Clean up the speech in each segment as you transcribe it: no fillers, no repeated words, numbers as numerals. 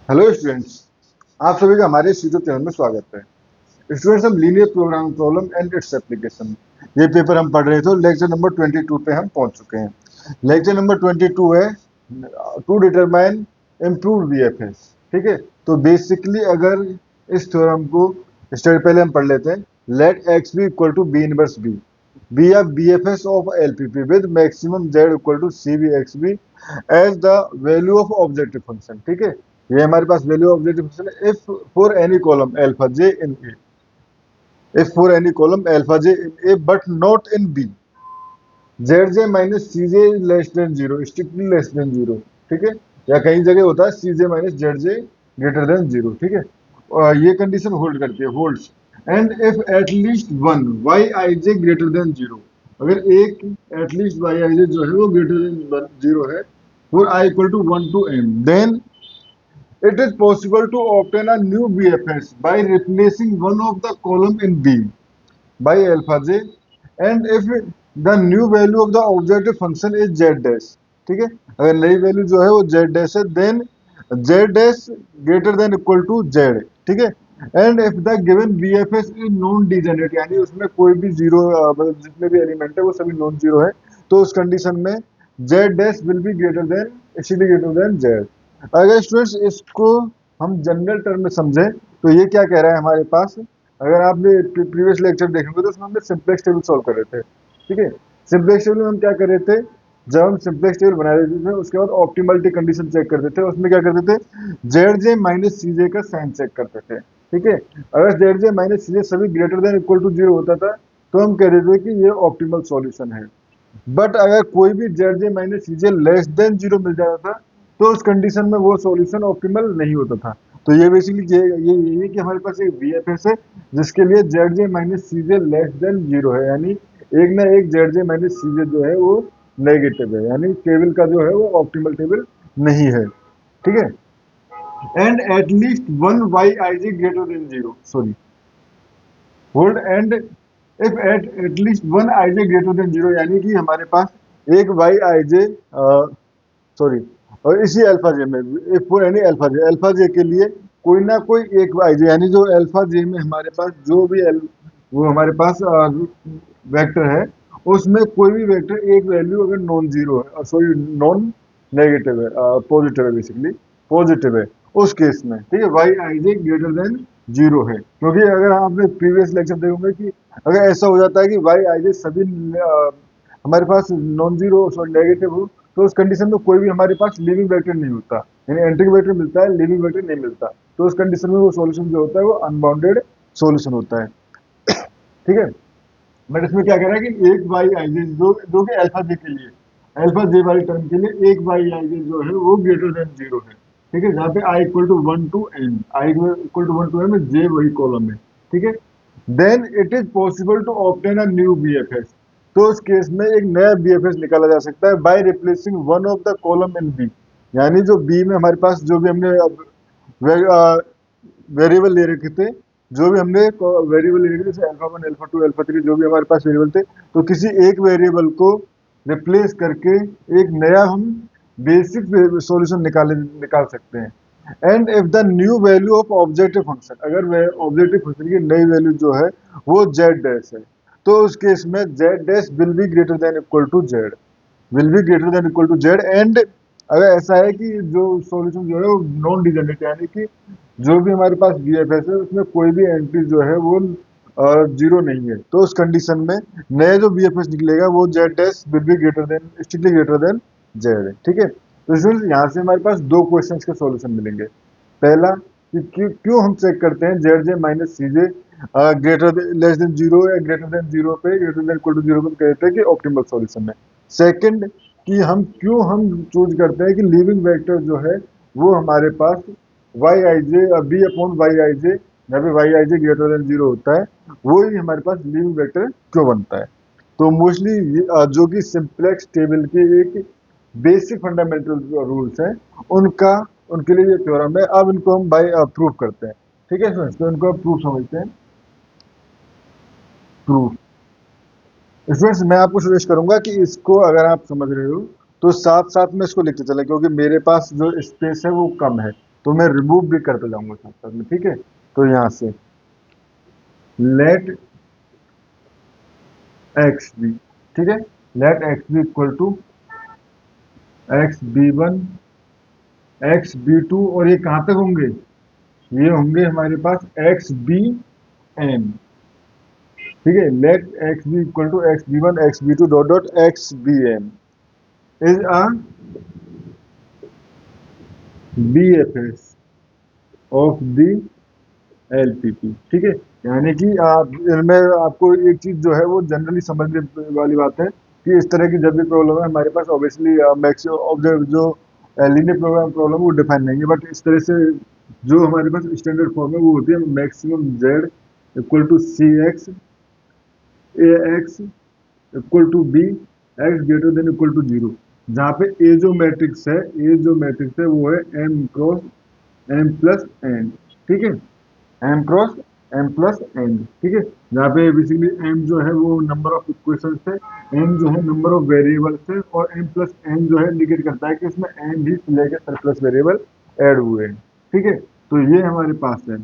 Hello students, आप सभी का हमारे इस यूट्यूब चैनल में स्वागत है। स्टूडेंट्स, हम linear programming problem and its application ये पेपर हम पढ़ रहे थे। लेक्चर नंबर 22 पे हम पहुंच चुके हैं। लेक्चर नंबर 22 है टू डिटरमाइन इम्प्रूव्ड बीएफएस। ठीक है, तो बेसिकली अगर इस थ्योरम को स्टडी पहले हम पढ़ लेते हैं। Let X B equal to B inverse B, B a BFS of LPP with maximum z equal to CBXB as the value of objective function। ठीक है, ये हमारे पास वैल्यू ऑफ ऑब्जेक्टिव फंक्शन है। If for any column alpha J in A, if for any column alpha J in A but not in B, Z J minus C J less than zero, strictly less than zero. ठीक है, या कई जगह होता है C J minus Z J greater than zero. ठीक है, ये कंडीशन होल्ड करती है, holds. And if at least one Y I J greater than zero, अगर एक एटलीस्ट वाई आई जे जो है वो ग्रेटर देन जीरो है for I equal to one to M, then it is possible to obtain a new BFS by replacing one of the column in B by alpha j, and if the new value of the objective function is z dash। ठीक है, अगर नई value जो है वो z dash है, then z dash greater than equal to z। ठीक है, and if the given BFS is non degenerate, यानी उसमें कोई भी जीरो, मतलब जितने भी एलिमेंट है वो सभी नॉन जीरो है, तो उस कंडीशन में z dash will be greater then, actually greater than z। अगर स्टूडेंट्स इसको हम जनरल टर्म में समझें तो ये क्या कह रहा है हमारे पास। अगर आपने प्रीवियस लेक्चर देखेंगे तो उसमें हमने सिंपलेक्स टेबल सॉल्व कर रहे थे। ठीक है, सिंपलेक्स टेबल में हम क्या कर रहे थे, जब हम सिंपलेक्स टेबल बना रहे थे उसके बाद ऑप्टिमलिटी कंडीशन चेक करते थे। उसमें क्या करते थे, जेड जे माइनस सी जे का साइन चेक करते थे। ठीक है, अगर जेड जे माइनस सी जे सभी greater than equal to zero होता था तो हम कह रहे थे कि ये ऑप्टिमल सॉल्यूशन है। बट अगर कोई भी जेड जे माइनस सी जे लेस देन जीरो मिल जाता था तो उस कंडीशन में वो सॉल्यूशन ऑप्टिमल नहीं होता था। तो ये बेसिकली ये यही है कि हमारे पास एक बीएफएस है जिसके लिए जेड जे माइनस सी जे लेस देन जीरो है, यानी एक ना एक जेड जे माइनस सी जे जो है वो नेगेटिव है, यानी टेबल का जो है वो ऑप्टिमल टेबल नहीं है। ठीक है, and at least one Y I J greater than zero, sorry hold, and if at least one I J greater than zero, यानी कि हमारे पास एक वाई आई जे, सॉरी, और इसी अल्फा जे में फॉर एनी अल्फा जे के लिए कोई ना कोई एक आई जे, यानी जो अल्फा जे में हमारे पास जो भी वो हमारे पास वेक्टर है उसमें कोई भी वेक्टर एक वैल्यू अगर नॉन जीरो है, सॉरी नॉन नेगेटिव है, पॉजिटिव है, बेसिकली पॉजिटिव है, उस केस में ठीक है वाई आई जे ग्रेटर देन जीरो है। क्योंकि अगर आपने प्रीवियस लेक्चर देखोगे कि अगर ऐसा हो जाता है कि वाई आई जे सभी हमारे पास नॉन जीरो सॉरी नेगेटिव हो तो उस कंडीशन में कोई भी हमारे पास लिविंग वेक्टर नहीं होता, यानी एंट्रिक वेक्टर मिलता है, लिविंग वेक्टर नहीं मिलता। तो उस कंडीशन में वो सॉल्यूशन जो होता है वो अनबाउंडेड सॉल्यूशन होता है। ठीक है, बट इसमें क्या कह रहा है कि एक वाई आई जे जो कि अल्फा जे के लिए, अल्फा जे वाली टर्म के लिए एक वाई आई जे जो है वो ग्रेटर देन जीरो है। ठीक है, जहाँ पे आई equal to one to N, I equal to one to N में जे वही कॉलम है। ठीक है, then it is possible to obtain a new BFS, तो उस केस में एक नया बीएफएस निकाला जा सकता है by replacing one of the column in B, यानी जो बी में हमारे पास जो भी हमने वेरिएबल ले रखे थे, जो भी हमने वेरिएबल ले रखे थे जैसे alpha one alpha two alpha three जो भी हमारे पास वेरिएबल थे, तो किसी एक वेरिएबल को रिप्लेस करके एक नया हम बेसिक सॉल्यूशन निकाल सकते हैं। And if the new value of objective function, अगर ऑब्जेक्टिव फंक्शन की नई वैल्यू जो है वो जेड डैश है, तो उस केस में Z dash will be greater than equal to Z, will be greater than equal to Z. And अगर ऐसा है कि जो सॉल्यूशन जो है वो नॉन डिजेनरेट, यानी कि जो भी हमारे पास बीएफएस है उसमें कोई भी एंट्री जो है वो जीरो नहीं है, तो उस कंडीशन में नया जो बीएफएस निकलेगा वो Z dash will be greater then, strictly greater than Z है। ठीक है, तो स्टूडेंट्स यहाँ से हमारे पास दो क्वेश्चंस के सॉल्यूशन मिलेंगे। पहला कि क्यों हम चेक करते हैं जेड जे माइनस सी J greater less than zero या ग्रेटर देन जीरो पे, greater than equal to zero पे कहते हैं कि ऑप्टिमल सॉल्यूशन है। सेकंड कि हम चूज करते हैं कि लिविंग वेक्टर जो है वो हमारे पास वाई आई जे बी अपॉन वाई आई जे, जहाँ पे वाई आई जे ग्रेटर देन जीरो होता है, वो ही हमारे पास लिविंग वेक्टर क्यों बनता है। तो मोस्टली जो कि सिंप्लेक्स टेबल के एक बेसिक फंडामेंटल रूल्स हैं उनका, उनके लिए ये थ्योरम है। अब इनको हम बाय प्रूफ करते हैं। ठीक है स्टूडेंट्स, तो इनको प्रूफ समझते हैं। प्रूफ स्टूडेंट्स, मैं आपको सजेस्ट करूंगा कि इसको अगर आप समझ रहे हो तो साथ साथ में इसको लिखते चले, क्योंकि मेरे पास जो स्पेस है वो कम है। तो मैं रिमूव भी करते जाऊंगा साथ साथ में, ठीक है। तो यहाँ से लेट एक्स बी, ठीक है, let X B equal to x B one X B two, और ये कहाँ तक होंगे, ये होंगे हमारे पास एक्स बी एन, ठीक है। Let X B equal to x B one X B two dot dot x B N is a B F S of the LPP, ठीक है। यानी कि आप इनमें आपको एक चीज जो है वो जनरली समझने वाली बात है कि इस तरह की जब भी प्रॉब्लम है हमारे पास, ऑब्वियसली मैक्सिमम ऑफ द जो लीनियर प्रोग्राम प्रॉब्लम वो डिफाइन नहीं है, बट इस तरह से जो हमारे पास स्टैंडर्ड फॉर्म है वो होती है maximum Z equal to C X A X equal to B X greater than equal to zero, जहाँ पे ए जो मैट्रिक्स है, ए जो मैट्रिक्स है वो है M cross M plus N, ठीक है, M cross M plus N, ठीक है। जहाँ पे बेसिकली एम जो है वो नंबर ऑफ इक्वेशंस है, एन जो है नंबर ऑफ वेरिएबल्स है, और एम प्लस एन जो है इंडिकेट करता है कि इसमें एन भी लेके सरप्लस वेरिएबल ऐड हुए हैं, ठीक है। तो ये हमारे पास है।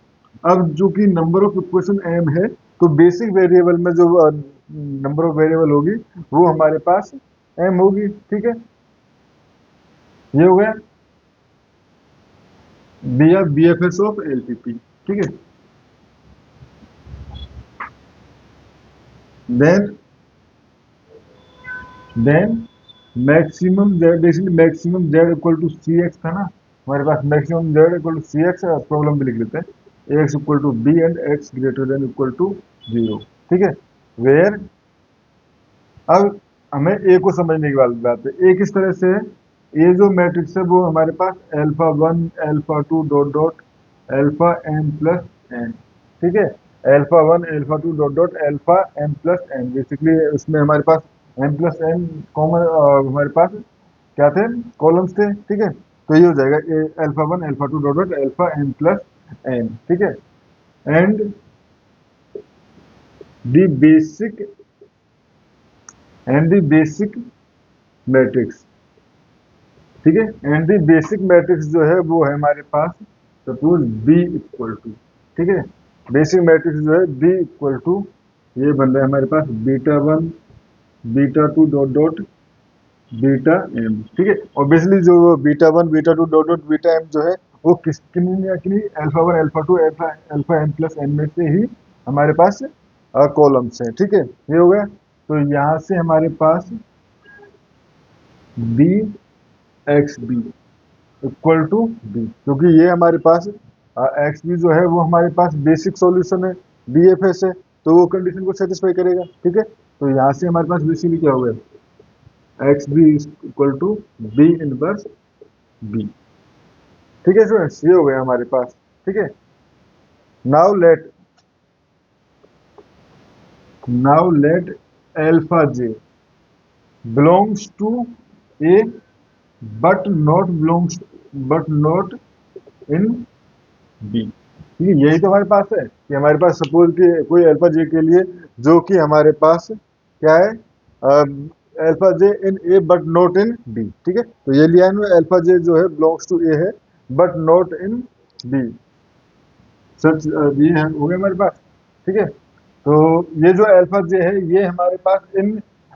अब जो कि नंबर ऑफ इक्वेशन एम है, तो बेसिक वेरिएबल में जो नंबर ऑफ वेरिएबल होगी वो हमारे पास एम होगी, ठीक है। ये हो गया B F S of L P P, ठीक है। Then then maximum Z, basically maximum Z equal to C X था ना हमारे पास, maximum Z equal to C X, problem भी लिख लेते हैं, X equal to B and X greater than equal to zero, ठीक है। वेयर, अब हमें ए को समझने की बात है, ए किस तरह से है, ए जो मैट्रिक्स है वो हमारे पास alpha one alpha two dot dot alpha M plus N, ठीक है, alpha one alpha two dot dot alpha M plus N, basically उसमें हमारे पास एम प्लस एन कॉमन हमारे पास क्या थे, कॉलम्स थे, ठीक है। तो ये हो जाएगा alpha one alpha two dot dot alpha M plus N, ठीक है। And the basic and the basic matrix, ठीक है, एंड दी बेसिक मैट्रिक्स जो है वो है हमारे पास सपोज बी इक्वल टू, ठीक है, बेसिक मैट्रिक्स जो है बी इक्वल टू, ये बन रहा है हमारे पास beta one beta two dot dot beta M, ठीक है। ऑब्वियसली जो beta one beta two dot dot beta M जो है वो किन्हीं या किन्हीं alpha one alpha two alpha alpha M plus N में से ही हमारे पास कॉलम्स हैं, ठीक है। ये हो गया, तो यहाँ से हमारे पास B X B equal to B, क्योंकि ये हमारे पास एक्स बी जो है वो हमारे पास बेसिक सॉल्यूशन है, बी एफ एस है, तो वो कंडीशन को सेटिस्फाई करेगा, ठीक है। तो यहाँ से हमारे पास बेसिकली क्या हो गया, X B equal to B inverse B, ठीक है स्टूडेंट्स, ये हो गया हमारे पास, ठीक है। Now let now let alpha J belongs to A but not belongs but not in B, ठीक है। यही तो हमारे पास है कि हमारे पास सपोज कि कोई अल्फा जे के लिए जो कि हमारे पास क्या है, alpha J in A but not in B, ठीक है। तो ये लिया है अल्फा जे जो है बिलोंग्स टू ए है बट नॉट इन बी, सच ये है, हो गया हमारे पास, ठीक है। तो ये जो अल्फा जे है ये हमारे पास इन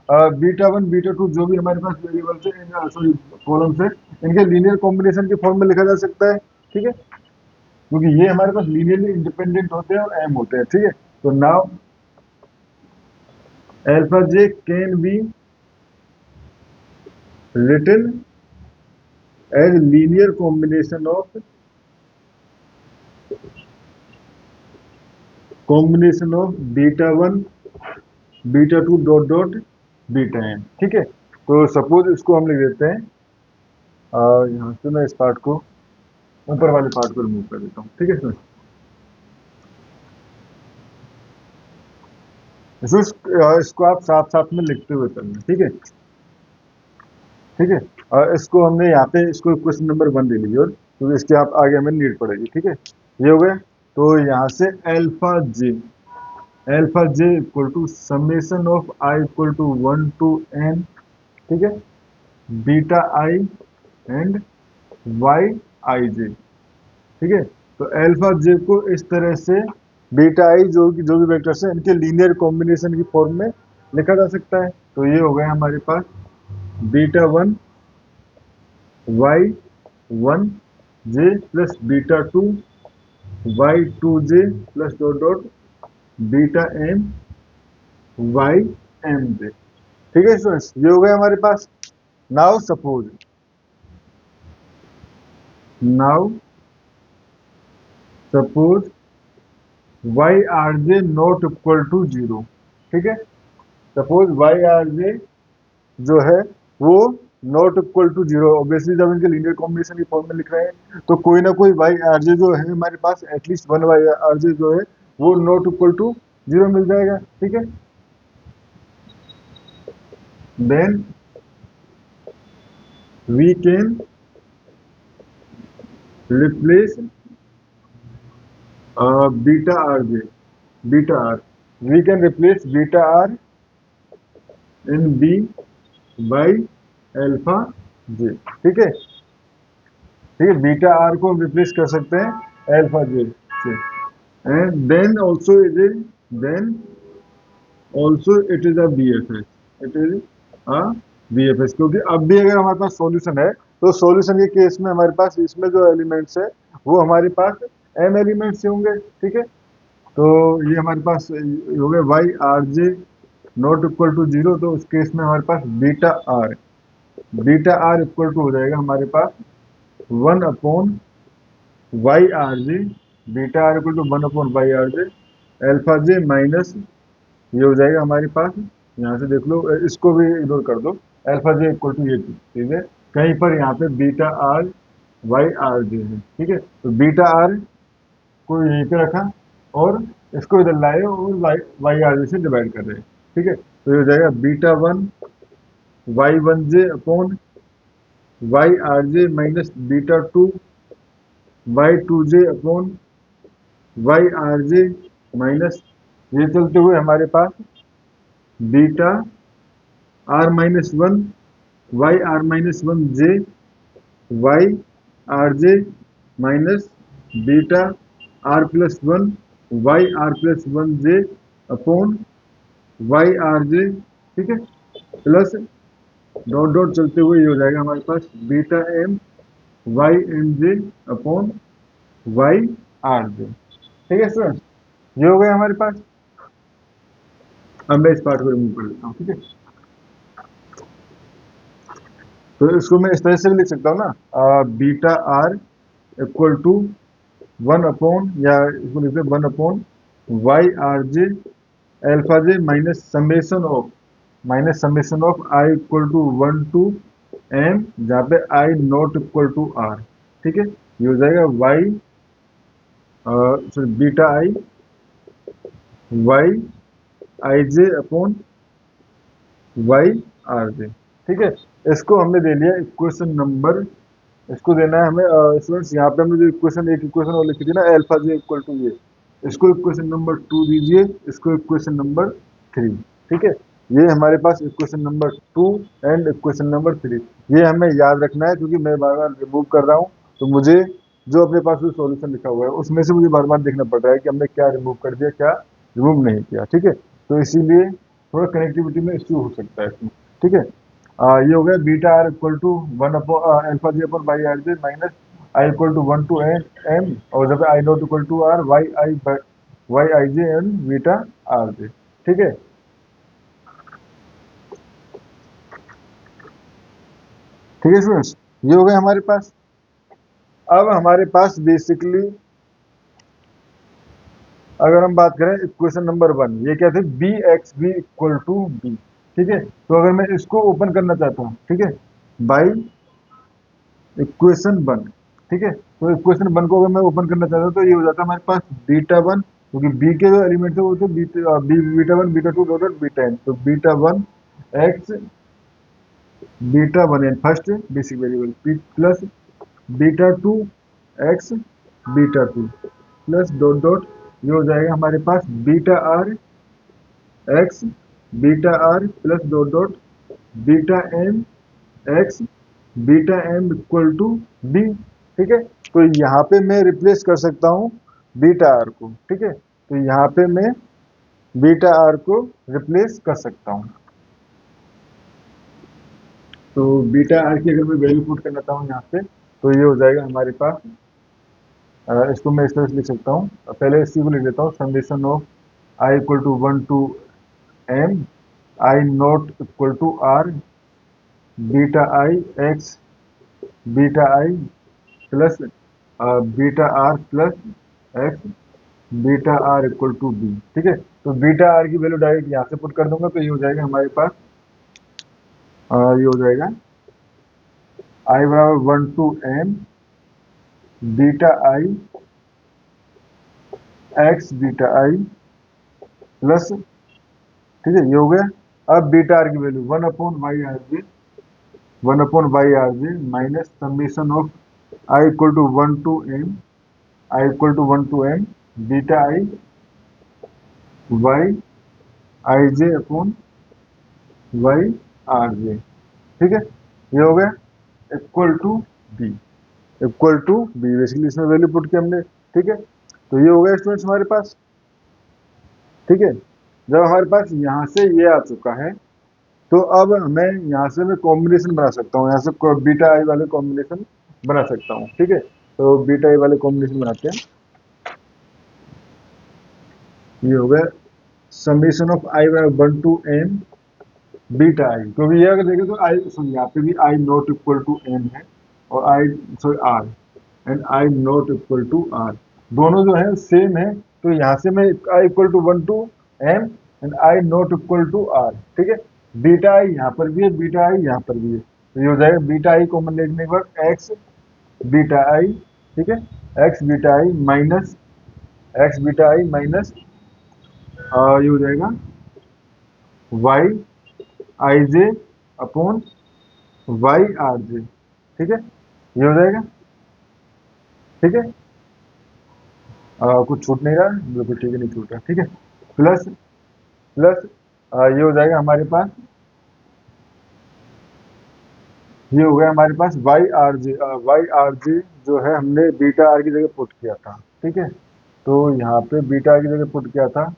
बीटा वन बीटा टू जो भी हमारे पास वेरिएबल्स है, इन सॉरी कॉलम्स है, इनके लीनियर कॉम्बिनेशन के फॉर्म में लिखा जा सकता है, ठीक है, क्योंकि ये हमारे पास लीनियरली इंडिपेंडेंट होते हैं और एम होते हैं, ठीक है। तो now alpha J can be written as linear combination of beta one beta two dot dot beta N, ठीक है। तो सपोज इसको हम लिख देते हैं, यहाँ से मैं इस पार्ट को ऊपर वाले पार्ट को रिमूव कर देता हूँ, ठीक है। इसको आप साथ साथ में लिखते हुए चलना, ठीक है, ठीक है। और इसको हमने यहाँ पे इसको क्वेश्चन नंबर वन ले लीजिए, और क्योंकि इसके आप आगे हमें नीड पड़ेगी, ठीक है। ये हो गया, तो यहाँ से alpha J equal to summation of I equal to one to N, ठीक है, बीटा आई एंड वाई आई जे, ठीक है। तो अल्फा जे को इस तरह से बीटा आई जो भी वेक्टर्स है इनके लीनियर कॉम्बिनेशन की फॉर्म में लिखा जा सकता है। तो ये हो गया हमारे पास beta one Y one J plus beta two Y two J plus dot dot beta M Y M J. ठीक है स्टूडेंट्स, ये हो गया हमारे पास। Now suppose now suppose Y are J not equal to zero. ठीक है, suppose Y R J जो है वो not equal to zero. Obviously जब इनके लीनियर कॉम्बिनेशन की फॉर्म में लिख रहे हैं तो कोई ना कोई वाई आर जे जो है हमारे पास at least one Y R J जो है वो नॉट इक्वल टू जीरो मिल जाएगा। ठीक है, then we can replace beta are J beta R we can replace beta R in B by alpha J. ठीक है, ठीक है, बीटा आर को हम रिप्लेस कर सकते हैं अल्फा जे से। And then also it is a B F S. It is a B F S, क्योंकि अब भी अगर हमारे पास सॉल्यूशन है तो सॉल्यूशन के केस में हमारे पास इसमें जो एलिमेंट्स है वो हमारे पास एम एलिमेंट्स से होंगे। ठीक है, तो ये हमारे पास हो गए Y are J not equal to zero. तो उस केस में हमारे पास बीटा आर इक्वल टू हो जाएगा हमारे पास one upon Y are J. Beta are equal to one upon Y R J alpha J minus ये हो जाएगा हमारे पास। यहाँ से देख लो, इसको भी इग्नोर कर दो। एल्फा जे इक्वल टू ये चीज है, कहीं पर यहाँ पे beta R Y are J है। ठीक है, तो बीटा आर को यहीं पे रखा और इसको इधर लाए और वाई आर जे से डिवाइड कर रहे हैं। ठीक है, तो ये हो जाएगा beta one Y one j upon Y are j minus beta two Y two j upon Y are j minus ये चलते हुए हमारे पास beta r minus one Y r minus one j y are j minus beta are plus one Y r plus one j upon Y are j. ठीक है, plus dot dot चलते हुए ये हो जाएगा हमारे पास beta M Y M j upon Y are j. ठीक है स्टूडेंट्स, ये हो गया हमारे पास। अब मैं इस पार्ट को रिमूव कर देता हूँ। ठीक है, तो इसको मैं इस तरह से भी लिख सकता हूँ ना, beta are equal to one upon या इसको लिखते हैं one upon Y R J alpha J minus summation of I equal to one to m जहाँ पे i not equal to r. ठीक है, ये हो जाएगा y sorry beta i y I j upon Y are j. ठीक है, इसको हमने दे लिया इक्वेशन नंबर। इसको देना है हमें स्टूडेंट्स, यहाँ पे हमने जो इक्वेशन एक इक्वेशन और लिखी थी ना अल्फा जे इक्वल टू ये, इसको इक्वेशन नंबर 2 दीजिए, इसको इक्वेशन नंबर 3। ठीक है, ये हमारे पास equation number 2 and equation number 3। ये हमें याद रखना है क्योंकि मैं बार बार रिमूव कर रहा हूँ, तो मुझे जो अपने पास जो सॉल्यूशन लिखा हुआ है उसमें से मुझे बार बार देखना पड़ रहा है कि हमने क्या रिमूव कर दिया क्या रिमूव नहीं किया। ठीक है, तो इसीलिए थोड़ा कनेक्टिविटी में इश्यू हो सकता है इसमें। ठीक है, ये हो गया beta are equal to one upon alpha j upon y r j minus i equal to one to m और जब i not equal to r y I j and beta are j. ठीक है, ठीक है students, ये हो गया हमारे पास। अब हमारे पास बेसिकली अगर हम बात करें इक्वेशन नंबर 1, ये क्या थे B X B equal to B. ठीक है, तो अगर मैं इसको ओपन करना चाहता हूँ, ठीक है, बाई इक्वेशन 1। ठीक है, तो इक्वेशन 1 को अगर मैं ओपन करना चाहता हूँ तो ये हो जाता है हमारे पास बीटा 1, क्योंकि बी के जो एलिमेंट थे वो थे beta 1 beta 2 dot beta n. तो beta 1 x beta 1 n first basic variable plus beta 2 x beta 2 plus dot dot ये हो जाएगा हमारे पास beta r x beta are plus dot dot beta m x beta m equal to B. ठीक है, तो यहाँ पे मैं रिप्लेस कर सकता हूँ बीटा आर को, ठीक है। तो यहाँ पे मैं बीटा आर को रिप्लेस कर सकता हूँ। तो बीटा आर की अगर मैं वैल्यू पुट करना चाहूँ यहाँ पे, तो ये हो जाएगा हमारे पास, इसको मैं इस तरह से लिख सकता हूँ। पहले इसी को लिख देता हूँ, summation of I equal to 1 to m I not equal to R beta I x beta I plus beta are plus x beta are equal to B, ठीक है। तो बीटा आर की वैल्यू डायरेक्ट यहाँ से पुट कर दूंगा, तो ये हो जाएगा हमारे पास, ये हो जाएगा आई बराबर 1 to m beta I x beta I plus, ठीक है, ये हो गया। अब बीटा आर की value 1/y minus summation of I equal to 1 to m beta i y I j upon Y are j, ठीक है, ये हो गया equal to b, equal to b. Basically इसमें वैल्यू पुट की हमने, ठीक है। तो ये हो गया स्टूडेंट्स हमारे पास, ठीक है। जब हमारे पास यहाँ से ये आ चुका है, तो अब मैं यहाँ से मैं कॉम्बिनेशन बना सकता हूँ, यहाँ से बीटा आई वाले कॉम्बिनेशन बना सकता हूँ, ठीक है। तो बीटा आई वाले कॉम्बिनेशन बनाते हैं। ये हो गया summation of i 1 to m beta i, क्योंकि ये अगर देखें तो आई, सॉरी, यहाँ पे भी i not equal to m है और i, sorry, r and i not equal to r, दोनों जो है सेम है। तो यहाँ से मैं i equal to 1 to m and i not equal to r, ठीक है। बीटा आई यहाँ पर भी है, बीटा आई यहाँ पर भी है, तो ये हो जाएगा बीटा आई कॉमन लेने के बाद एक्स बीटा आई, ठीक है, x beta i minus x beta i minus ये हो जाएगा y I j upon Y are j, ठीक है, ये हो जाएगा, ठीक है। कुछ छूट नहीं रहा, बिल्कुल ठीक है, नहीं छूट रहा, ठीक है। प्लस प्लस ये हो जाएगा हमारे पास, ये हो गया हमारे पास वाई आर जे जो है हमने बीटा आर की जगह पुट किया था, ठीक है। तो यहाँ पे बीटा आर की जगह पुट किया था,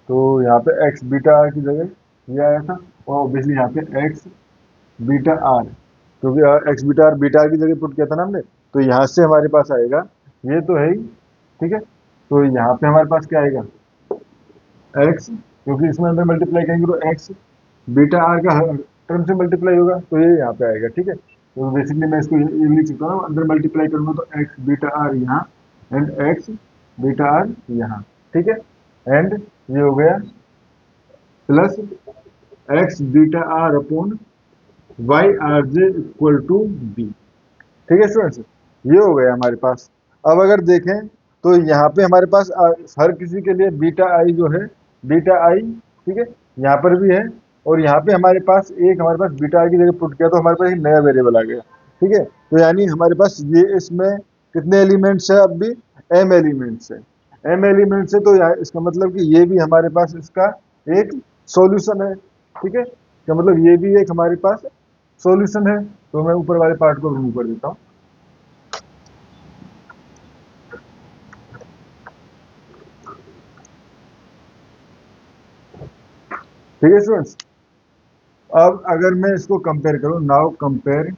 तो यहाँ पे एक्स बीटा आर की जगह ये आया था, और ऑब्वियसली यहाँ पे एक्स बीटा आर, क्योंकि एक्स बीटा आर की जगह पुट किया था ना हमने, तो यहाँ से हमारे पास आएगा, ये तो है ही, ठीक है। तो यहाँ पे हमारे पास क्या आएगा, एक्स, क्योंकि इसमें अंदर मल्टीप्लाई करेंगे तो एक्स बीटा आर का हर टर्म से मल्टीप्लाई होगा, तो ये यहाँ पे आएगा, ठीक है। तो बेसिकली मैं इसको ये लिख सकता हूँ, अंदर मल्टीप्लाई करूंगा तो एक्स बीटा आर यहाँ एंड एक्स बीटा आर यहाँ, ठीक है। एंड ये हो गया plus x beta r upon Y are j equal to B, ठीक है स्टूडेंट्स, ये हो गया हमारे पास। अब अगर देखें तो यहाँ पे हमारे पास हर किसी के लिए बीटा आई जो है, बीटा आई, ठीक है, यहाँ पर भी है, और यहाँ पे हमारे पास बीटा आई की जगह पुट किया तो हमारे पास एक नया वेरिएबल आ गया, ठीक है। तो यानी हमारे पास ये, इसमें कितने एलिमेंट्स है, अब भी m एलिमेंट्स है, m एलिमेंट्स है, तो इसका मतलब कि ये भी हमारे पास इसका एक सॉल्यूशन है, ठीक है। इसका मतलब ये भी एक हमारे पास सॉल्यूशन है। तो मैं ऊपर वाले पार्ट को रिमूव कर देता हूँ। ठीक है स्टूडेंट्स, अब अगर मैं इसको कंपेयर करूं, नाउ कंपेयर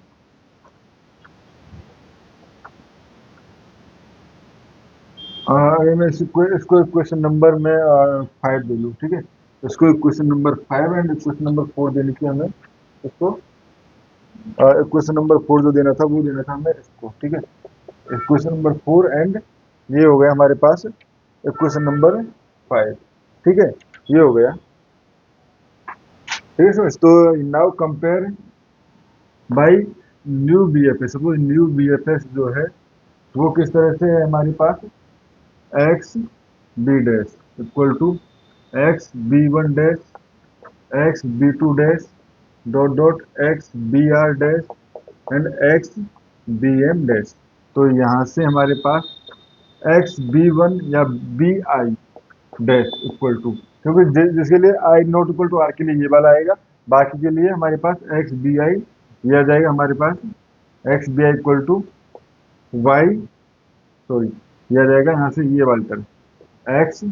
अगर मैं इसको इक्वेशन नंबर में 5 दे लूँ, ठीक है, इसको equation number 5 and equation number 4 देने की हमें, इसको इक्वेशन नंबर 4 जो देना था वो देना था हमें इसको, ठीक है, इक्वेशन नंबर 4 एंड ये हो गया हमारे पास इक्वेशन नंबर 5, ठीक है, ये हो गया, ठीक है स्टूडेंट्स। तो now compare by new B F s, suppose new B F S जो है वो किस तरह से है हमारे पास, x b dash equal to x B one dash x B two dash dot dot x b r dash and x b m dash. तो यहाँ से हमारे पास एक्स बी वन या b i dash equal to, क्योंकि जिसके लिए i not equal to r के लिए ये वाला आएगा, बाकी के लिए हमारे पास एक्स बी आई ये आ जाएगा हमारे पास, x b i equal to y sorry, ये आ जाएगा यहाँ से ये वाला term, x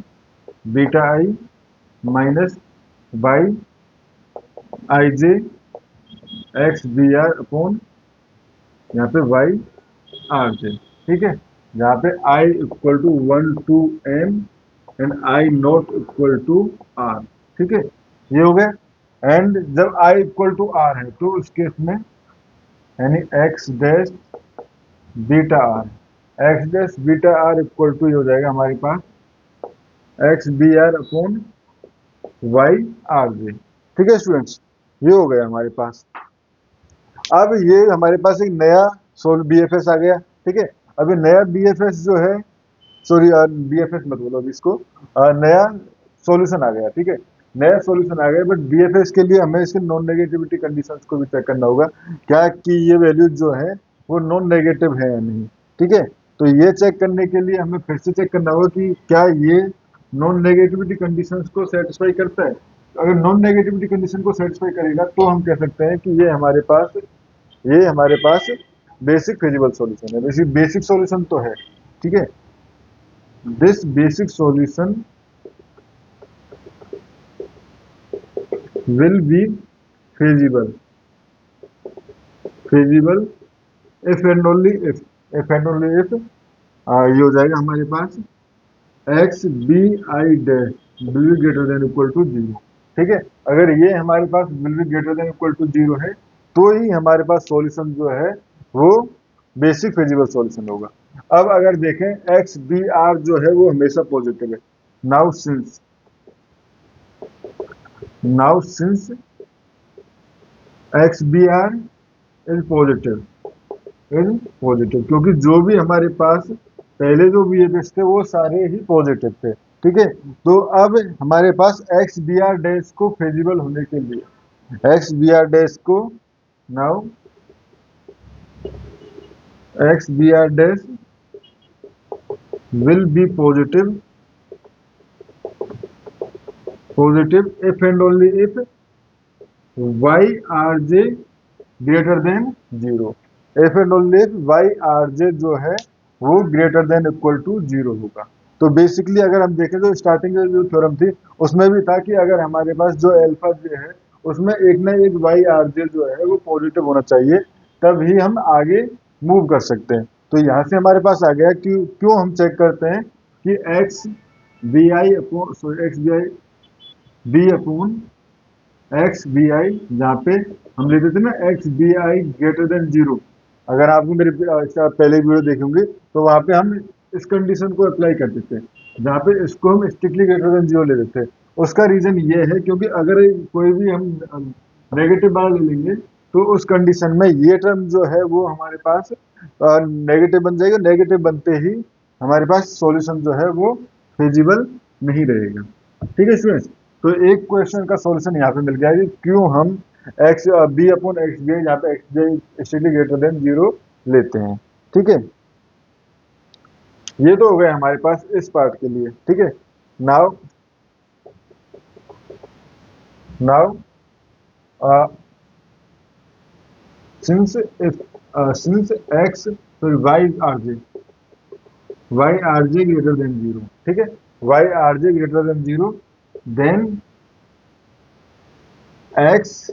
beta i minus y I j x b r upon यहाँ पे वाई आर जे, ठीक है, जहाँ पे आई equal to 1 to m and i not equal to r, ठीक है, ये हो गया। एंड जब आई इक्वल टू आर है तो उस केस में यानी x dash beta are equal to ये हो जाएगा हमारे पास x b r upon Y are j, ठीक है स्टूडेंट्स, ये हो गया हमारे पास। अब ये हमारे पास एक नया सोल बी एफ एस आ गया, ठीक है। अब ये नया बी एफ एस जो है, सॉरी बी एफ एस मत बोलो अभी इसको, नया सॉल्यूशन आ गया, ठीक है, नया सॉल्यूशन आ गया। बट बी एफ एस के लिए हमें इसके नॉन नेगेटिविटी कंडीशंस को भी चेक करना होगा, क्या कि ये वैल्यूज जो है वो नॉन नेगेटिव है या नहीं, ठीक है। तो ये चेक करने के लिए हमें फिर से चेक करना होगा कि क्या ये नॉन नेगेटिविटी कंडीशंस को सेटिस्फाई करता है। अगर नॉन नेगेटिविटी कंडीशन को सेटिस्फाई करेगा तो हम कह सकते हैं कि ये हमारे पास बेसिक फिजिबल सॉल्यूशन है। बेसिक सॉल्यूशन तो है, ठीक है। This basic solution will be feasible if and only if ये हो जाएगा हमारे पास x b i dash will be greater than equal to zero, ठीक है। अगर ये हमारे पास will be greater than equal to zero है तो ही हमारे पास सॉल्यूशन जो है वो बेसिक फिजिबल सॉल्यूशन होगा। अब अगर देखें एक्स बी आर जो है वो हमेशा पॉजिटिव है। Now since x b r is positive, क्योंकि जो भी हमारे पास पहले जो वीएफएस थे वो सारे ही पॉजिटिव थे, ठीक है। तो अब हमारे पास एक्स बी आर डैश को फिजिबल होने के लिए एक्स बी आर डैश को now x b r dash will be positive if and only if y are j greater than zero, if and only if y R J जो है वो greater than equal to zero होगा। तो basically अगर हम देखें तो starting में जो थ्योरम थी उसमें भी था कि अगर हमारे पास जो अल्फा जे है उसमें एक ना एक वाई आर जे जो है वो पॉजिटिव होना चाहिए, तब ही हम आगे मूव कर सकते हैं। तो यहाँ से हमारे पास आ गया कि क्यों हम चेक करते हैं कि x b i upon sorry x b upon x b i, जहाँ पे हम लेते थे ना x b i greater than zero. अगर आपको मेरे पहले वीडियो देखेंगे तो वहाँ पे हम इस कंडीशन को अप्लाई करते थे, जहाँ पे इसको हम स्ट्रिक्टली ग्रेटर देन जीरो ले लेते थे। उसका रीजन ये है क्योंकि अगर कोई भी हम नेगेटिव बार ले लेंगे तो उस कंडीशन में ये टर्म जो है वो हमारे पास नेगेटिव बन जाएगा। नेगेटिव बनते ही हमारे पास सॉल्यूशन जो है वो फिजिबल नहीं रहेगा, ठीक है स्टूडेंट्स। तो एक क्वेश्चन का सॉल्यूशन यहाँ पे मिल गया कि क्यों हम x b upon x b यहाँ पे x b strictly greater than zero लेते हैं, ठीक है। ये तो हो गया हमारे पास इस पार्ट के लिए, ठीक है। Now since x y are j greater than zero, ठीक है, y are j greater than zero, then x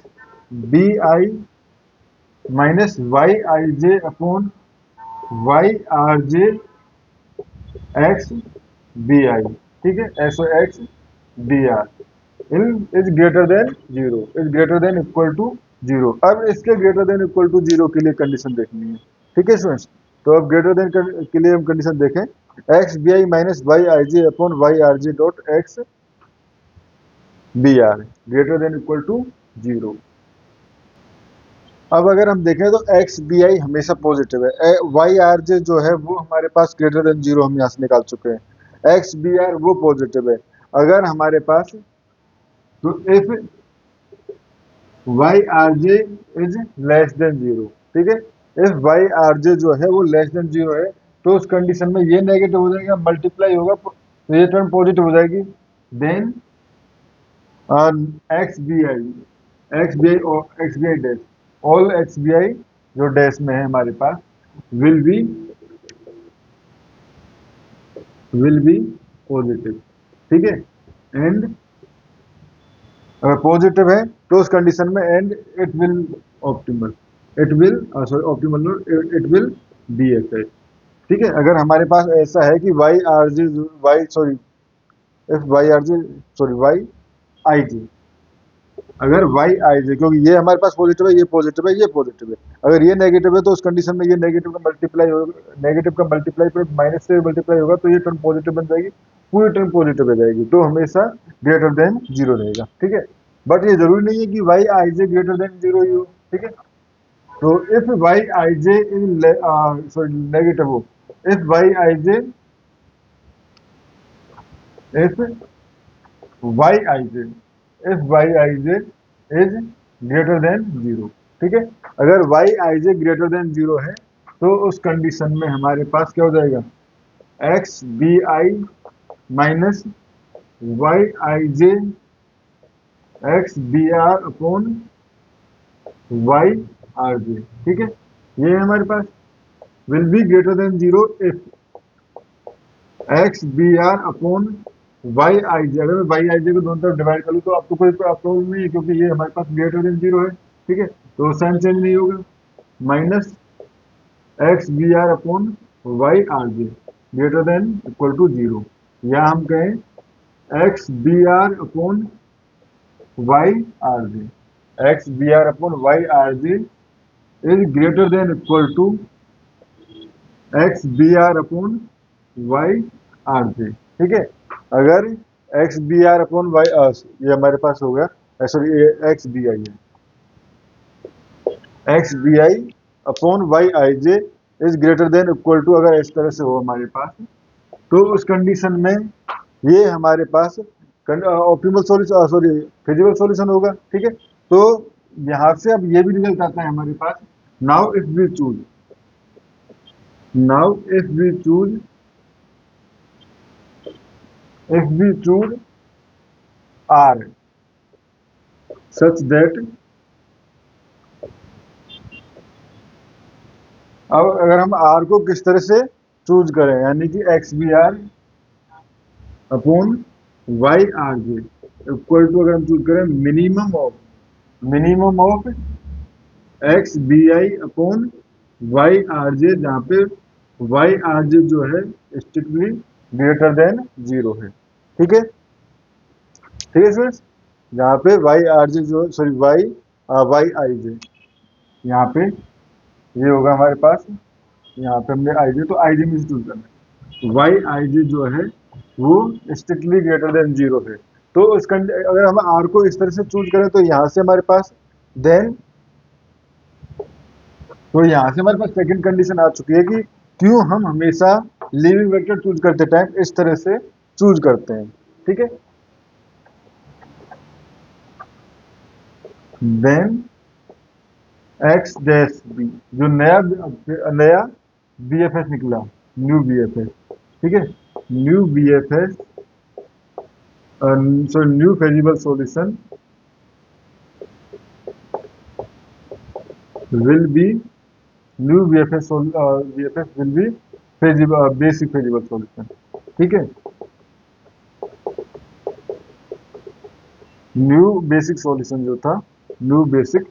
b i minus y I j upon Y are j x b i, ठीक है, so x b r in is greater than zero, is greater than equal to zero. अब इसके greater than equal to zero के लिए condition देखनी है, ठीक है स्टूडेंट्स। तो अब ग्रेटर देन के लिए हम कंडीशन देखें, x b i minus y I j upon Y are j dot x b r greater than equal to zero. अब अगर हम देखें तो एक्स बी आई हमेशा पॉजिटिव है, वाई आर जे जो है वो हमारे पास ग्रेटर देन जीरो हम यहाँ से निकाल चुके हैं, एक्स बी आर वो पॉजिटिव है। अगर हमारे पास तो if y are j is less than zero, ठीक है, इफ वाई आर जे जो है वो लेस देन जीरो है तो उस कंडीशन में ये नेगेटिव हो जाएगा, मल्टीप्लाई होगा तो ये टर्म पॉजिटिव हो जाएगी। Then x b i dash all x b i जो डैश में है हमारे पास will be will be positive, ठीक है। एंड अगर पॉजिटिव है तो उस कंडीशन में and it will optimal, it will sorry optimal it will be f h, ठीक है। अगर हमारे पास ऐसा है कि y are j y sorry if y are j sorry y I j, अगर वाई आई जे, क्योंकि ये हमारे पास पॉजिटिव है, ये पॉजिटिव है, ये पॉजिटिव है, अगर ये नेगेटिव है तो उस कंडीशन में ये नेगेटिव का मल्टीप्लाई होगा, नेगेटिव का मल्टीप्लाई पर माइनस से मल्टीप्लाई होगा तो ये टर्म पॉजिटिव बन जाएगी, पूरी टर्म पॉजिटिव हो जाएगी, तो हमेशा ग्रेटर देन जीरो रहेगा, ठीक है। बट ये जरूरी नहीं है कि वाई आई जे ग्रेटर देन जीरो ही हो, ठीक है। तो if y I j in sorry negative हो, if y I j if y I j if y I j is greater than zero, ठीक है। अगर वाई आई जे ग्रेटर देन जीरो है तो उस कंडीशन में हमारे पास क्या हो जाएगा, x b i minus y I j x b r upon Y are j, ठीक है। ये है हमारे पास will be greater than zero if x b r upon y I j, अगर मैं वाई आई जे को दोनों तरफ डिवाइड कर लूँ तो अब तो कोई प्रॉब्लम नहीं है, क्योंकि ये हमारे पास ग्रेटर देन जीरो है, ठीक है, तो साइन चेंज नहीं होगा। Minus x b r upon Y are j greater than equal to zero, या हम कहें x b r upon Y are j, x b r upon Y are j is greater than equal to x b r upon Y are j, ठीक है। अगर x b r upon y ये हमारे पास हो गया, sorry x b i है, x b i upon y I j is greater than equal to, अगर इस तरह से हो हमारे पास तो उस कंडीशन में ये हमारे पास optimal solution sorry feasible solution होगा, ठीक है। तो यहाँ से अब ये भी रिजल्ट आता है हमारे पास, now if we choose now if we choose R such that, अब अगर हम R को किस तरह से चूज करें, यानी कि x b r upon Y are j equal to, अगर हम चूज करें minimum of x b i upon Y are j, जहाँ पे वाई आर जे जो है स्ट्रिक्टली ग्रेटर देन जीरो है, ठीक है, ठीक है स्टूडेंट्स। यहाँ पे वाई आर जे जो सॉरी वाई वाई आई जे, यहाँ पे ये होगा हमारे पास, यहाँ पे हमने आई जे, तो आई जे में चूज करना है, वाई आई जे जो है वो स्ट्रिक्टली ग्रेटर देन जीरो है, तो अगर हम आर को इस तरह से चूज करें तो यहाँ से हमारे पास देन, तो यहाँ से हमारे पास सेकंड कंडीशन आ चुकी है कि क्यों हम हमेशा लिविंग वेक्टर चूज करते टाइम इस तरह से चूज करते हैं, ठीक है। देन एक्स डैश बी, जो नया बी एफ एस निकला, न्यू बी एफ एस, ठीक है, new B F S so new feasible solution will be new B F S will be feasible basic feasible solution, ठीक है। New basic solution जो था, new basic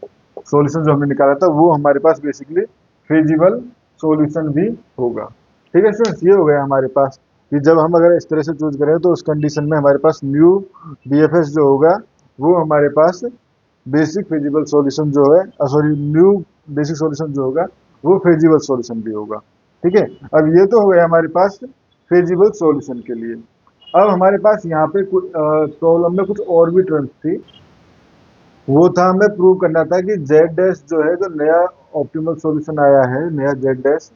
solution जो हमने निकाला था वो हमारे पास बेसिकली फेजिबल सॉल्यूशन भी होगा, ठीक है स्टूडेंट्स। ये हो गया हमारे पास कि जब हम अगर इस तरह से चूज करें तो उस कंडीशन में हमारे पास न्यू बीएफएस जो होगा वो हमारे पास बेसिक फेजिबल सॉल्यूशन जो है, सॉरी न्यू बेसिक सॉल्यूशन जो होगा वो फेजिबल सॉल्यूशन भी होगा, ठीक है। अब ये तो हो गया हमारे पास फेजिबल सॉल्यूशन के लिए। अब हमारे पास यहाँ पे कुछ प्रॉब्लम में कुछ और भी टर्म्स थी, वो था हमें प्रूव करना था कि जेड डैश जो है, जो नया ऑप्टिमल सॉल्यूशन आया है, नया z dash,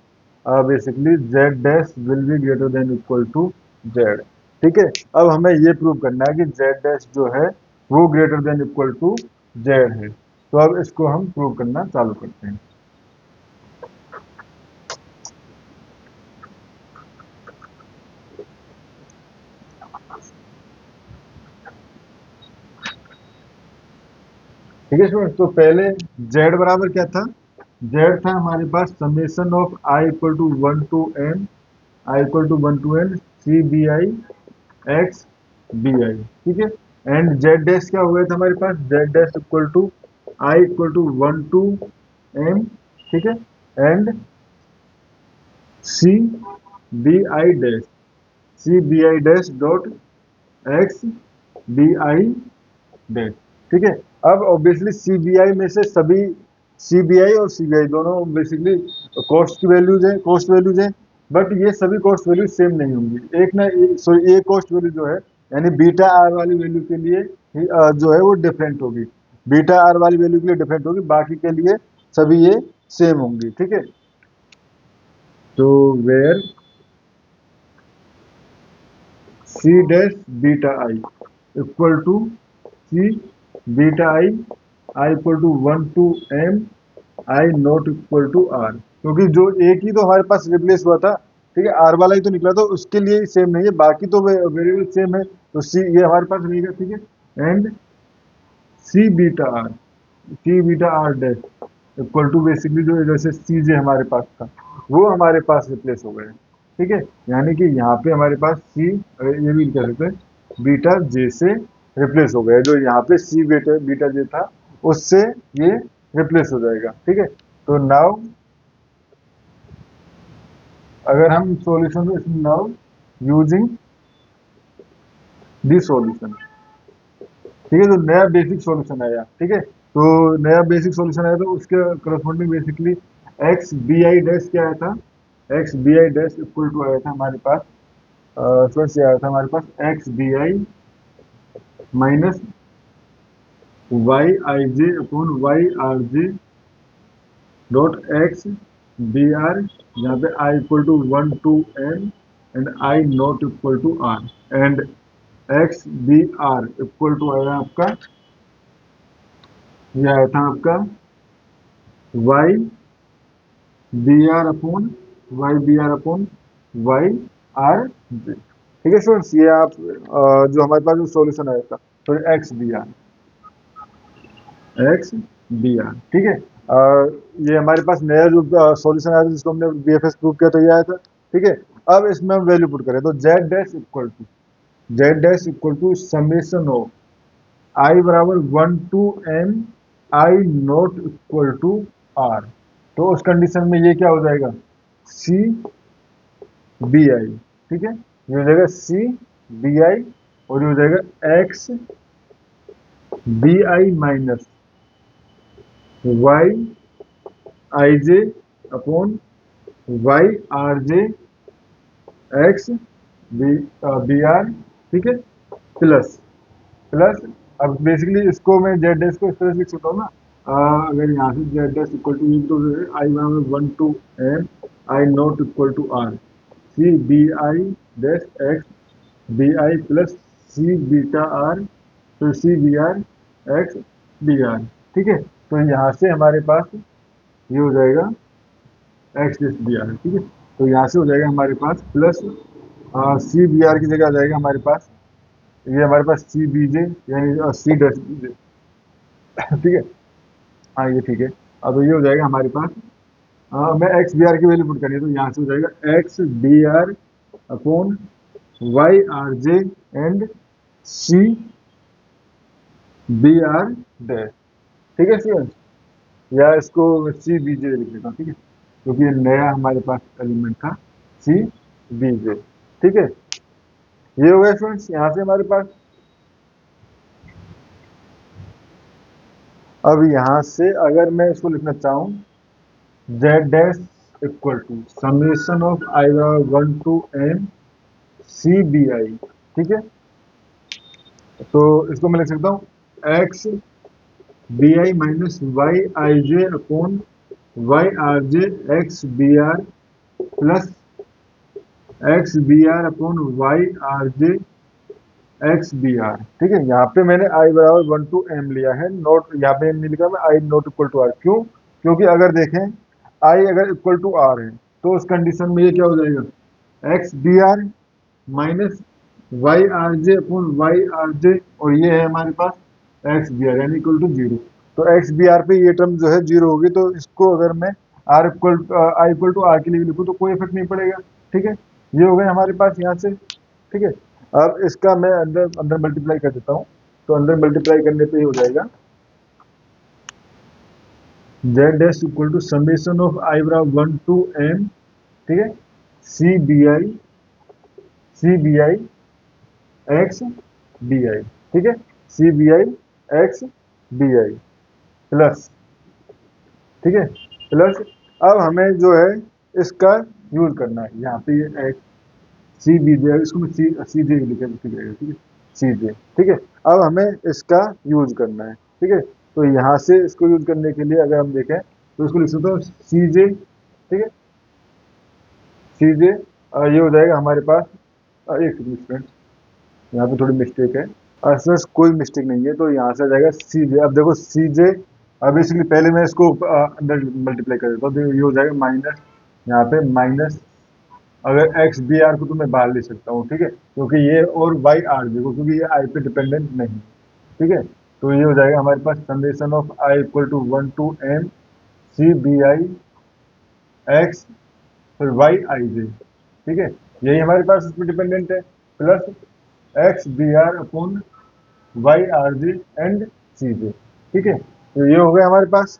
basically z dash will be greater than equal to z, ठीक है। अब हमें ये प्रूव करना है कि जेड डैश जो है वो greater than equal to z है, तो अब इसको हम प्रूव करना चालू करते हैं। ठीक है स्टूडेंट, तो पहले z बराबर क्या था, z था हमारे पास summation of i equal to 1 to n i equal to 1 to n c b i x b i, ठीक है। एंड जेड डैश क्या हो गया था हमारे पास, z dash equal to i equal to 1 to m, ठीक है। And c b i dash, c b i dash dot x b i dash, ठीक है। अब ऑब्वियसली सीबीआई में से सभी, सीबीआई और सीबीआई दोनों बेसिकली कॉस्ट की वैल्यूज है, कॉस्ट वैल्यूज है, बट ये सभी कॉस्ट वैल्यूज सेम नहीं होंगी। एक ना सॉरी, एक कॉस्ट वैल्यू जो है यानी बीटा आर वाली वैल्यू के लिए जो है वो डिफरेंट होगी, बीटा आर वाली वैल्यू के लिए डिफरेंट होगी, बाकी के लिए सभी ये सेम होंगी, ठीक है। तो where c dash beta i equal to c beta i equal to 1 to m I not equal to r, क्योंकि जो एक ही तो हमारे पास रिप्लेस हुआ था, ठीक है, आर वाला ही तो निकला, तो उसके लिए ही सेम नहीं है, बाकी तो वेरिएबल सेम है, तो सी ये हमारे पास रहेगा, ठीक है। And c beta r dash equal to basically जो जैसे सी जे हमारे पास था वो हमारे पास रिप्लेस हो गए, ठीक है। यानी कि यहाँ पे हमारे पास सी, ये भी कह सकते हैं बीटा जे से रिप्लेस हो गया, जो यहाँ पे सी बीटा बीटा जे था उससे ये रिप्लेस हो जाएगा, ठीक है। तो नाउ अगर हम solution now using this solution, ठीक है, तो नया बेसिक सॉल्यूशन आया, ठीक है। तो नया बेसिक सॉल्यूशन आया तो उसके corresponding basically x b i dash क्या आया था, x b i dash equal to आया था हमारे पास, फिर से आया था हमारे पास x b i minus y I j upon Y are j dot x b r, जहाँ पे आई equal to 1 to n and i not equal to r, and x b r equal to आया आपका, ये आया था आपका Y b r upon Y are j, ठीक है स्टूडेंट्स। ये आप जो हमारे पास जो सॉल्यूशन आया था, तो एक्स बी आर, ठीक है। ये हमारे पास नया जो सॉल्यूशन आया था जिसको हमने बी एफ एस प्रूव किया, तो ये आया था, ठीक है। अब इसमें हम वैल्यू पुट करें तो z dash equal to summation of i बराबर 1 to n i not equal to r, तो उस कंडीशन में ये क्या हो जाएगा, सी बी आई, ठीक है, ये हो जाएगा सी बी आई, और ये हो जाएगा x b i minus y I j upon Y are j x b r, ठीक है, प्लस प्लस, अब बेसिकली इसको मैं जेड डैश को इस तरह से लिख सकता हूँ ना, अगर यहाँ से जेड डैश इक्वल टू तो आई बराबर 1 to m I not equal to r c b i dash x b i plus c beta r, तो c b r x b r, ठीक है। तो यहाँ से हमारे पास ये हो जाएगा एक्स डैश बी आर, ठीक है। तो यहाँ से हो जाएगा हमारे पास प्लस सी बी आर की जगह आ जाएगा हमारे पास, ये हमारे पास सी बी जे यानी सी डैश बी जे, ठीक है। हाँ ये ठीक है। अब ये हो जाएगा हमारे पास, मैं एक्स बी आर की वैल्यू पुट करनी है, तो यहाँ से हो जाएगा x b r upon Y are j and c b r dash, ठीक है स्टूडेंट, या इसको सी बी जे लिख देता हूँ, ठीक है, क्योंकि ये नया हमारे पास एलिमेंट था सी बी जे, ठीक है। ये हो गया स्टूडेंट्स यहाँ से हमारे पास। अब यहाँ से अगर मैं इसको लिखना चाहूँ z dash equal to summation of i 1 to n c b i, ठीक है, तो इसको मैं लिख सकता हूँ x b i minus y I j upon Y are j x b r plus x b r upon Y are j x b r, ठीक है। यहाँ पे मैंने आई बराबर 1 to m लिया है, नोट यहाँ पे नहीं लिखा मैं आई नॉट इक्वल टू आर, क्यों, क्योंकि अगर देखें आई अगर इक्वल टू आर है तो उस कंडीशन में ये क्या हो जाएगा x b r minus y are j upon Y are j, और ये है हमारे पास एक्स बी आर यानी इक्वल टू जीरो, तो एक्स बी आर पे ये टर्म जो है जीरो होगी, तो इसको अगर मैं r equal i equal to r के लिए लिखूँ तो कोई इफेक्ट नहीं पड़ेगा, ठीक है। ये हो गए हमारे पास यहाँ से, ठीक है। अब इसका मैं अंदर अंदर मल्टीप्लाई कर देता हूँ, तो अंदर मल्टीप्लाई करने पे ही हो जाएगा z dash equal to summation of i बराबर 1 टू m, ठीक है, c b i x b i, ठीक है, c b i x b i plus, ठीक है, प्लस अब हमें जो है इसका यूज करना है, यहाँ पे ये एक्स सी बी जे, इसको मैं सी जे लिख जाएगा, ठीक है, सी जे, ठीक है। अब हमें इसका यूज करना है, ठीक है। तो यहाँ से इसको यूज करने के लिए अगर हम देखें तो इसको लिख सकते हो सी जे, ठीक है, सी जे, ये हो जाएगा हमारे पास, एक सेकंड, यहाँ पे थोड़ी मिस्टेक है, इसमें कोई मिस्टेक नहीं है, तो यहाँ से आ जाएगा सी जे। अब देखो सी जे, अब बेसिकली पहले मैं इसको अंदर मल्टीप्लाई कर देता हूँ, तो ये हो जाएगा माइनस, यहाँ पे माइनस, अगर एक्स बी आर को तो मैं बाहर ले सकता हूँ, ठीक है, क्योंकि ये और वाई आर देखो, क्योंकि ये आई पे डिपेंडेंट नहीं, ठीक है। तो ये हो जाएगा हमारे पास summation of I equal to 1 to m c b i x फिर वाई आई जे, ठीक है, यही हमारे पास इसमें डिपेंडेंट है, plus x b r upon Y are j and c j, ठीक है। तो ये हो गया हमारे पास।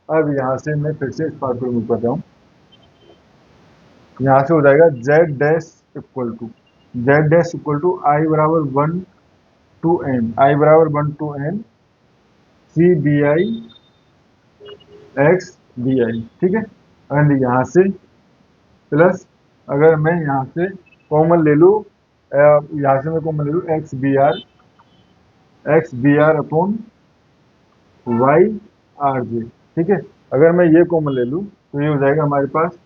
अब यहाँ से मैं फिर से इस पार्ट को रिमूव करता हूँ, यहाँ से हो जाएगा z dash equal to i बराबर 1 टू m, आई बराबर 1 to m c b i x b i, ठीक है, एंड यहाँ से प्लस, अगर मैं यहाँ से कॉमन ले लूँ, यहाँ से मैं कॉमन ले लूँ x b r upon Y are j, ठीक है। अगर मैं ये कॉमन ले लूँ तो ये हो जाएगा हमारे पास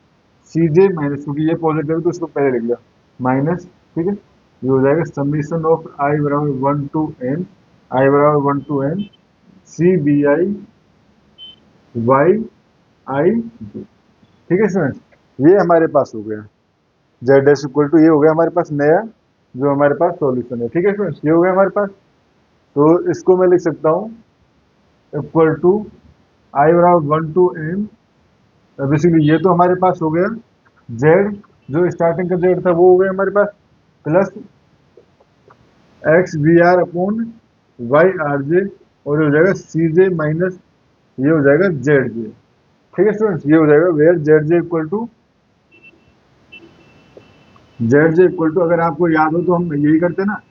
सी जे माइनस, क्योंकि ये पॉजिटिव है तो इसको पहले लिख लिया, माइनस, ठीक है, ये हो जाएगा समीशन ऑफ आई बराबर 1 टू m, आई बराबर 1 to m c b i y आई जे, ठीक है स्टूडेंट्स, ये हमारे पास हो गया जेड डैश इक्वल टू, ये हो गया हमारे पास नया जो हमारे पास सॉल्यूशन है, ठीक है स्टूडेंट्स, ये हो गया हमारे पास। तो इसको मैं लिख सकता हूँ इक्वल टू आई बराबर 1 टू m, बेसिकली ये तो हमारे पास हो गया जेड, जो स्टार्टिंग का जेड था वो हो गया हमारे पास, plus x b r upon Y are j, और ये हो जाएगा सी जे माइनस, ये हो जाएगा जेड जे, ठीक है स्टूडेंट्स, ये हो जाएगा where z j equal to, अगर आपको याद हो तो हम यही करते हैं ना,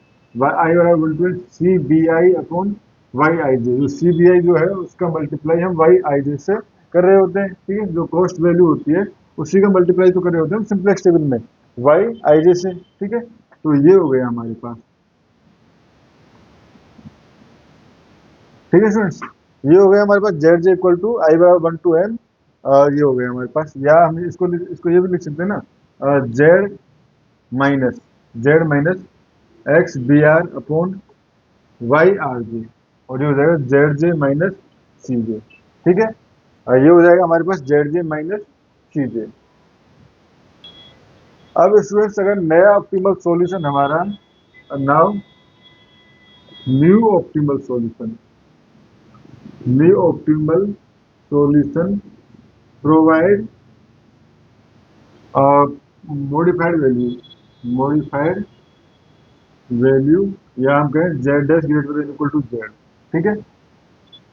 आई बराबर 1 to c b i upon y आई जे, जो सी बी आई जो है उसका मल्टीप्लाई हम वाई आई जे से कर रहे होते हैं, ठीक है, जो कॉस्ट वैल्यू होती है उसी का मल्टीप्लाई तो कर रहे होते हैं सिंपलेक्स टेबल में वाई आई जे से, ठीक है। तो ये हो गया हमारे पास, ठीक है स्टूडेंट्स, ये हो गया हमारे पास z j equal to i बराबर 1 टू m, ये हो गया हमारे पास, या हम इसको ये भी लिख सकते हैं ना, z minus x b r upon Y are j, और ये हो जाएगा जेड जे माइनस सी जे, ठीक है, ये हो जाएगा हमारे पास जेड जे माइनस सी जे। अब स्टूडेंट्स अगर नया ऑप्टिमल सॉल्यूशन हमारा, now new optimal solution provide modified value, या हम कहें z dash greater than equal to z, ठीक है,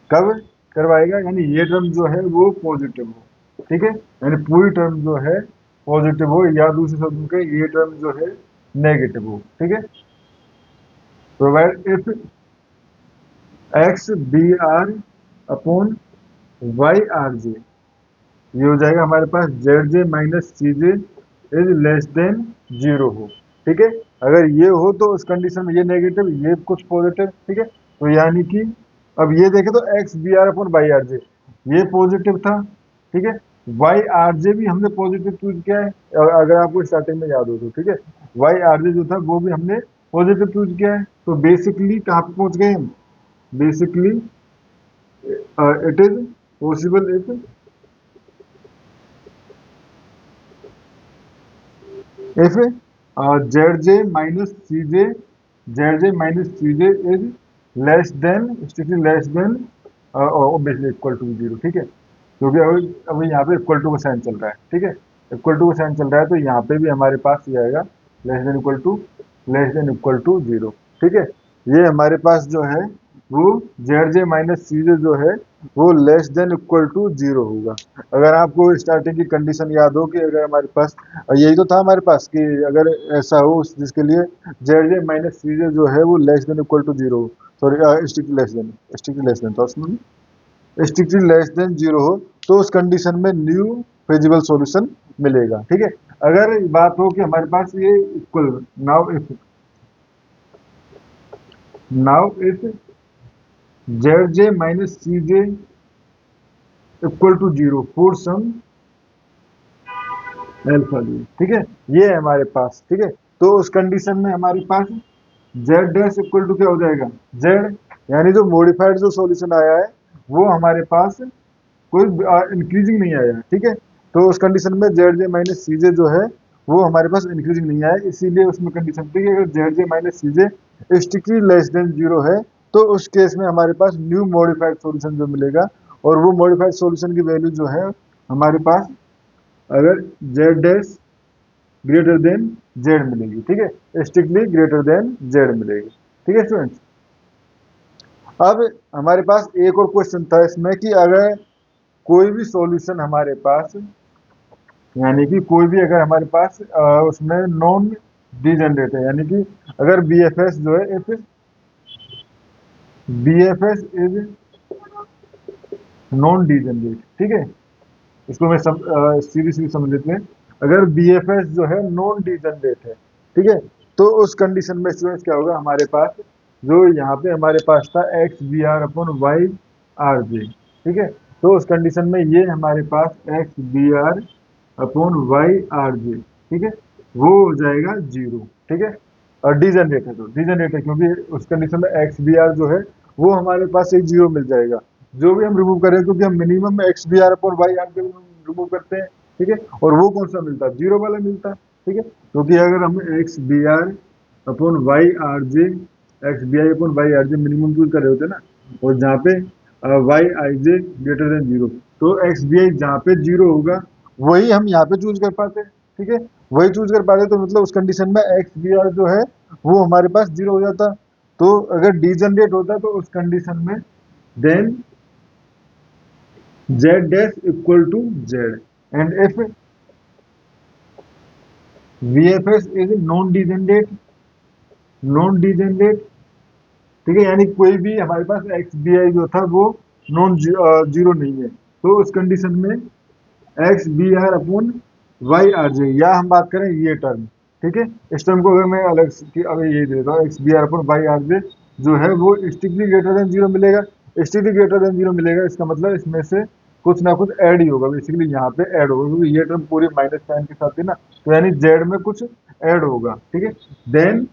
कब करवाएगा, यानी ये टर्म जो है वो पॉजिटिव हो, ठीक है, यानी पूरी टर्म जो है पॉजिटिव हो, या दूसरे शब्द में कहें ये टर्म जो है नेगेटिव हो, ठीक है। Provide if x b r upon Y are j, ये हो जाएगा हमारे पास z J minus C j is less than zero हो, ठीक है। अगर ये हो तो उस कंडीशन में ये नेगेटिव, ये कुछ पॉजिटिव, ठीक है, तो यानी कि अब ये देखें तो x b r upon Y are j ये पॉजिटिव था, ठीक है, वाई आर जे भी हमने पॉजिटिव चूज किया है, अगर आपको स्टार्टिंग में याद हो तो, ठीक है, वाई आर जे जो था वो भी हमने पॉजिटिव चूज किया है, तो बेसिकली कहाँ पे पहुंच गए हम, basically it is possible if z J minus C j is less than, strictly less than, obviously equal to zero, ठीक है, क्योंकि अब यहाँ पे इक्वल टू का साइन चल रहा है, ठीक है, इक्वल टू का साइन चल रहा है, तो यहाँ पे भी हमारे पास ये आएगा लेस देन इक्वल टू 0। ठीक है, ये हमारे पास जो है वो जेड जे माइनस सी जे जो है वो लेस देन इक्वल टू 0 होगा। अगर आपको स्टार्टिंग की कंडीशन याद हो कि अगर हमारे पास यही तो था हमारे पास कि अगर ऐसा हो जिसके लिए जेड जे माइनस सी जे जो है वो लेस देन इक्वल टू 0 हो, सॉरी स्ट्रिक्टली लेस देन था उसमें, स्ट्रिक्टली लेस देन 0 हो, तो उस कंडीशन में न्यू फिजिबल सॉल्यूशन मिलेगा। ठीक है, अगर बात हो कि हमारे पास ये equal, now if z J minus C j equal to 0 for some alpha g. ठीक है, ये है हमारे पास। ठीक है, तो उस कंडीशन में हमारे पास जेड डैश इक्वल टू क्या हो जाएगा, जेड, यानी जो मॉडिफाइड जो सॉल्यूशन आया है वो हमारे पास कोई इंक्रीजिंग नहीं आया है। ठीक है, तो उस कंडीशन में जेड जे माइनस सी जे जो है वो हमारे पास इंक्रीजिंग नहीं आया, इसीलिए उसमें कंडीशन थी कि अगर जेड जे माइनस सी जे स्ट्रिक्टली लेस देन 0 है तो उस केस में हमारे पास न्यू मॉडिफाइड सॉल्यूशन जो मिलेगा, और वो मॉडिफाइड सॉल्यूशन की वैल्यू जो है हमारे पास अगर Z dash greater than Z मिलेगी। ठीक है, स्ट्रिक्टली ग्रेटर देन जेड मिलेगी। ठीक है स्टूडेंट्स, अब हमारे पास एक और क्वेश्चन था इसमें कि अगर कोई भी सॉल्यूशन हमारे पास, यानी कि कोई भी अगर हमारे पास उसमें नॉन डीजेनरेट है, यानी कि अगर बी एफ एस जो है, if B F S is non degenerate. ठीक है, इसको मैं सीधी सीधी समझ लेते हैं। अगर बी एफ एस जो है नॉन डीजेनरेट है, ठीक है, तो उस कंडीशन में स्टूडेंट्स क्या होगा, हमारे पास जो यहाँ पे हमारे पास था x b r upon Y are j. ठीक है, तो उस कंडीशन में ये हमारे पास x b r upon Y are j, ठीक है, वो हो जाएगा 0। ठीक है, और डीजेनरेट है, तो डीजेनरेट है क्योंकि उस कंडीशन में एक्स बी आर जो है वो हमारे पास एक 0 मिल जाएगा, जो भी हम रिमूव करें, क्योंकि हम minimum x b r upon Y are j remove करते हैं। ठीक है, और वो कौन सा मिलता है, 0 वाला मिलता है। ठीक है, क्योंकि अगर हम x b r upon Y are j, x b i upon Y are j minimum choose कर रहे होते हैं ना, और जहाँ पे वाई आई जे ग्रेटर देन 0, तो एक्स बी आई जहाँ पे 0 होगा वही हम यहाँ पे चूज कर पाते हैं। ठीक है, वही चूज कर पाते, तो मतलब उस कंडीशन में एक्स बी आर जो है वो हमारे पास 0 हो जाता। तो अगर डीजनरेट होता तो उस कंडीशन में then z dash equal to Z, and if V F S is non degenerate, ठीक है, यानी कोई भी हमारे पास एक्स बी आई जो था वो नॉन जीरो नहीं है, तो उस कंडीशन में x b r upon Y are j, या हम बात करें ये टर्म, ठीक है, इस टर्म को अगर मैं अलग से अगर ये देता हूँ x b r upon Y R J जो है वो स्ट्रिक्टली ग्रेटर देन 0 मिलेगा। स्ट्रिक्टली ग्रेटर देन 0 मिलेगा, इसका मतलब इसमें से कुछ ना कुछ ऐड ही होगा, बेसिकली यहाँ पे ऐड होगा, क्योंकि ये टर्म पूरी माइनस साइन के साथ है ना, तो यानी जेड में कुछ ऐड होगा। ठीक है, then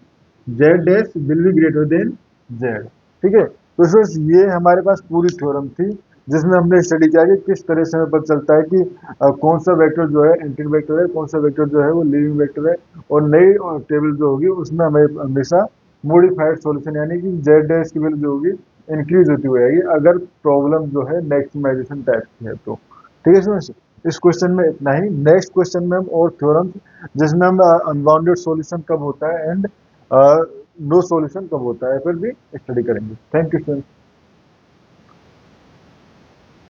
z dash will be greater than z. ठीक है, तो ये हमारे पास पूरी थ्योरम थी जिसमें हमने स्टडी किया कि किस तरह से हमें पता चलता है कि कौन सा वेक्टर जो है एंटी वेक्टर है, कौन सा वेक्टर जो है वो लीविंग वेक्टर है, और नई टेबल जो होगी उसमें हमें हमेशा मॉडिफाइड सॉल्यूशन यानी कि जेड डैश की वैल्यू जो होगी इंक्रीज होती हुई आएगी, अगर प्रॉब्लम जो है मैक्सिमाइजेशन टाइप की है तो। ठीक है स्टूडेंट्स, इस क्वेश्चन में इतना ही। नेक्स्ट क्वेश्चन में हम और थ्योरम जिसमें हम अनबाउंडेड सॉल्यूशन कब होता है एंड नो सॉल्यूशन कब होता है फिर भी स्टडी करेंगे। Thank you students.